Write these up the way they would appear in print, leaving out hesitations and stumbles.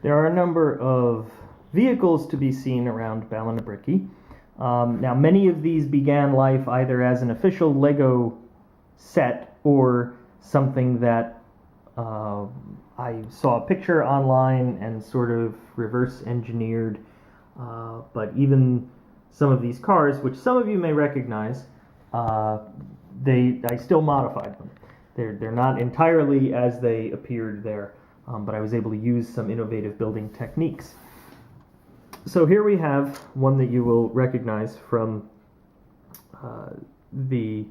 There are a number of vehicles to be seen around Ballinabricky. Now, many of these began life either as an official Lego set or something that I saw a picture online and sort of reverse engineered. But even some of these cars, which some of you may recognize, I still modified them. They're not entirely as they appeared there, but I was able to use some innovative building techniques. So here we have one that you will recognize from the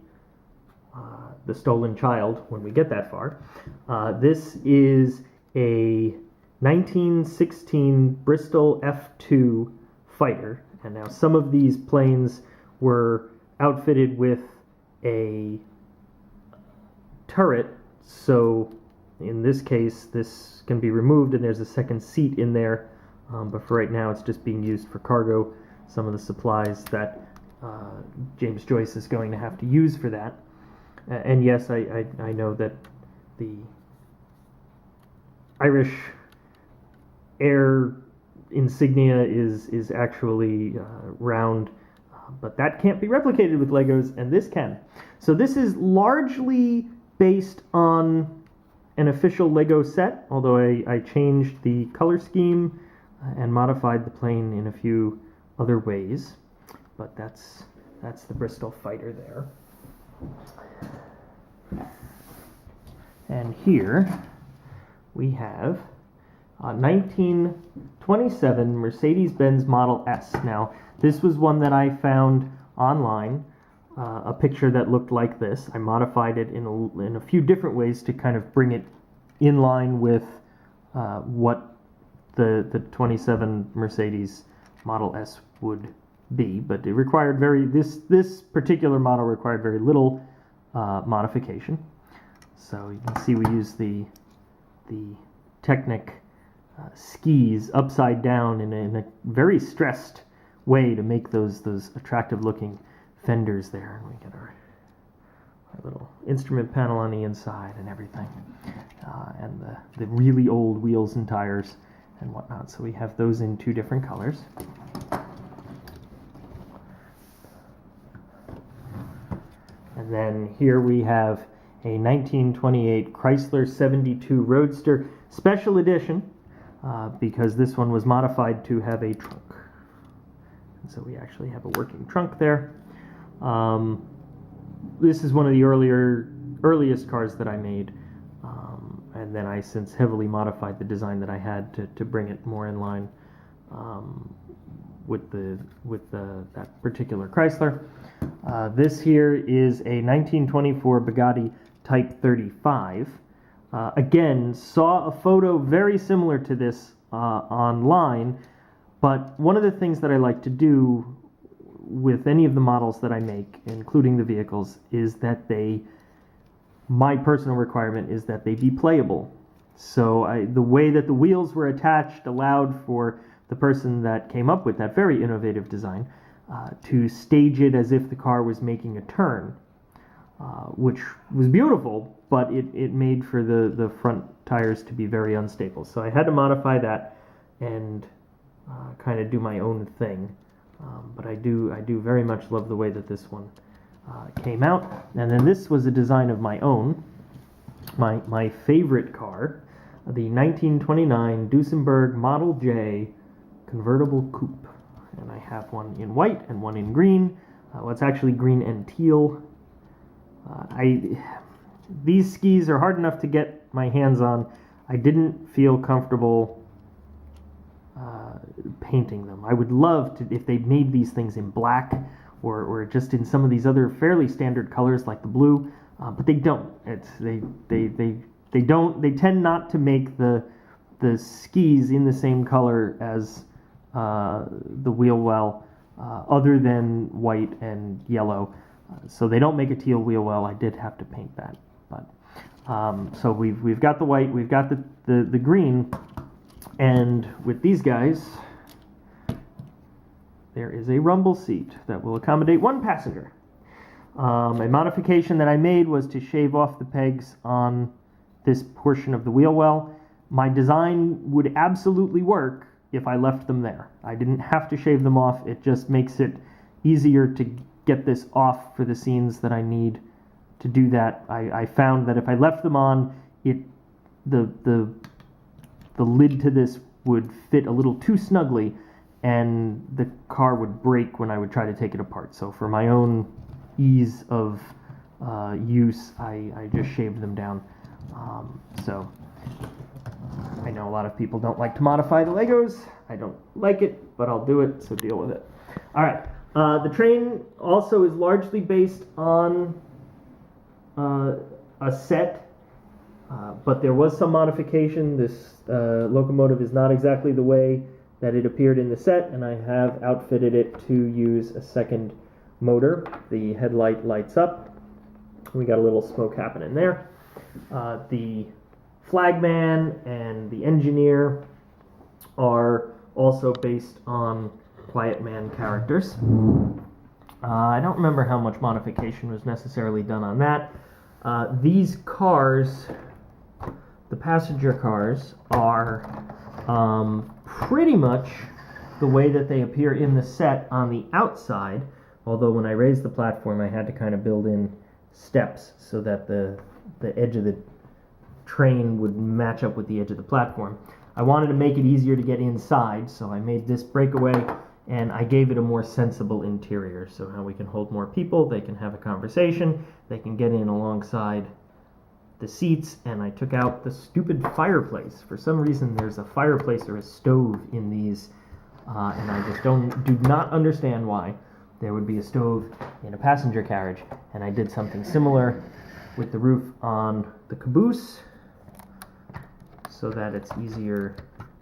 Stolen Child when we get that far. This is a 1916 Bristol F2 fighter, and now some of these planes were outfitted with a turret, so in this case this can be removed and there's a second seat in there, but for right now it's just being used for cargo, some of the supplies that James Joyce is going to have to use for that. And yes, I know that the Irish Air insignia is actually round, but that can't be replicated with Legos, and this can. So this is largely based on an official Lego set, although I changed the color scheme and modified the plane in a few other ways. But that's the Bristol fighter there. And here we have a 1927 Mercedes-Benz Model S. Now, this was one that I found online, a picture that looked like this. I modified it in a few different ways to kind of bring it in line with what the 27 Mercedes Model S would be, but it required this particular model required very little modification. So you can see we use the Technic skis upside down in a very stressed way to make those attractive looking fenders there, and we get our little instrument panel on the inside and everything, and the really old wheels and tires and whatnot. So we have those in two different colors. And then here we have a 1928 Chrysler 72 Roadster Special Edition, because this one was modified to have a trunk. And so we actually have a working trunk there. This is one of the earliest cars that I made, and then I since heavily modified the design that I had to bring it more in line with that particular Chrysler. This here is a 1924 Bugatti Type 35. Again, saw a photo very similar to this online, but one of the things that I like to do with any of the models that I make, including the vehicles, is that my personal requirement is that they be playable. So the way that the wheels were attached allowed for the person that came up with that very innovative design to stage it as if the car was making a turn, which was beautiful, but it made for the front tires to be very unstable. So I had to modify that and kind of do my own thing. But I do very much love the way that this one came out. And then this was a design of my own, my favorite car, the 1929 Duesenberg Model J convertible coupe. And I have one in white and one in green. Well, it's actually green and teal. These skis are hard enough to get my hands on. I didn't feel comfortable painting them. I would love to if they made these things in black or just in some of these other fairly standard colors like the blue, but they don't. They don't. They tend not to make the skis in the same color as the wheel well, other than white and yellow. So they don't make a teal wheel well. I did have to paint that, but so we've got the white, we've got the green, and with these guys, there is a rumble seat that will accommodate one passenger. A modification that I made was to shave off the pegs on this portion of the wheel well. my design would absolutely work if I left them there. I didn't have to shave them off. It just makes it easier to get this off for the scenes that I need to do that. I found that if I left them on, the lid to this would fit a little too snugly, and the car would break when I would try to take it apart. So for my own ease of use, I just shaved them down. So I know a lot of people don't like to modify the Legos. I don't like it, but I'll do it, so deal with it. All right. The train also is largely based on a set, but there was some modification. This locomotive is not exactly the way that it appeared in the set, and I have outfitted it to use a second motor. The headlight lights up. We got a little smoke happening there. The flagman and the engineer are also based on Quiet Man characters. I don't remember how much modification was necessarily done on that. These cars, the passenger cars, are pretty much the way that they appear in the set on the outside, although when I raised the platform I had to kind of build in steps so that the edge of the train would match up with the edge of the platform. I wanted to make it easier to get inside, so I made this breakaway, and I gave it a more sensible interior, so how we can hold more people, they can have a conversation, they can get in alongside the seats, and I took out the stupid fireplace. For some reason there's a fireplace or a stove in these, and I just do not understand why there would be a stove in a passenger carriage, and I did something similar with the roof on the caboose so that it's easier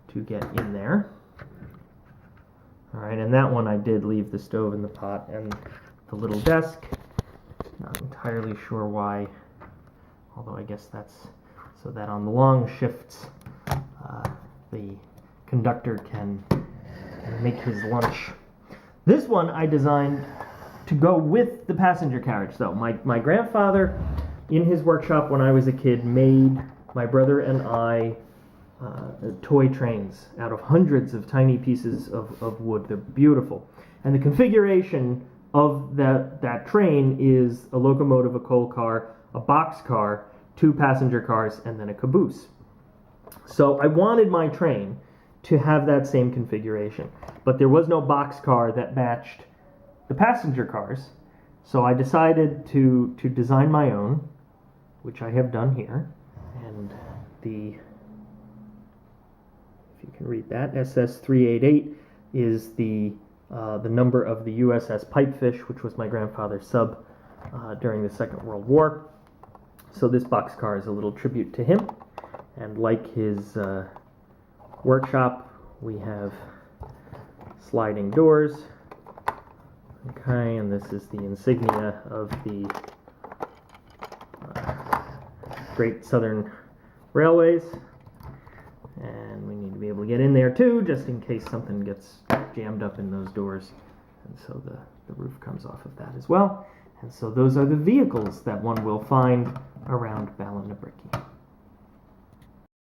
to get in there. Alright, and that one I did leave the stove in the pot and the little desk. Not entirely sure why, although I guess that's so that on the long shifts the conductor can make his lunch. This one I designed to go with the passenger carriage. So my grandfather, in his workshop when I was a kid, made my brother and I toy trains out of hundreds of tiny pieces of wood. They're beautiful. And the configuration of that train is a locomotive, a coal car, a box car, 2 passenger cars, and then a caboose. So I wanted my train to have that same configuration, but there was no box car that matched the passenger cars. So I decided to design my own, which I have done here. And if you can read that, SS388 is the number of the USS Pipefish, which was my grandfather's sub during the Second World War. So this boxcar is a little tribute to him. And like his workshop, we have sliding doors. Okay, and this is the insignia of the Great Southern Railways. And we need to be able to get in there too, just in case something gets jammed up in those doors. And so the roof comes off of that as well. And so those are the vehicles that one will find around Ballinabricky.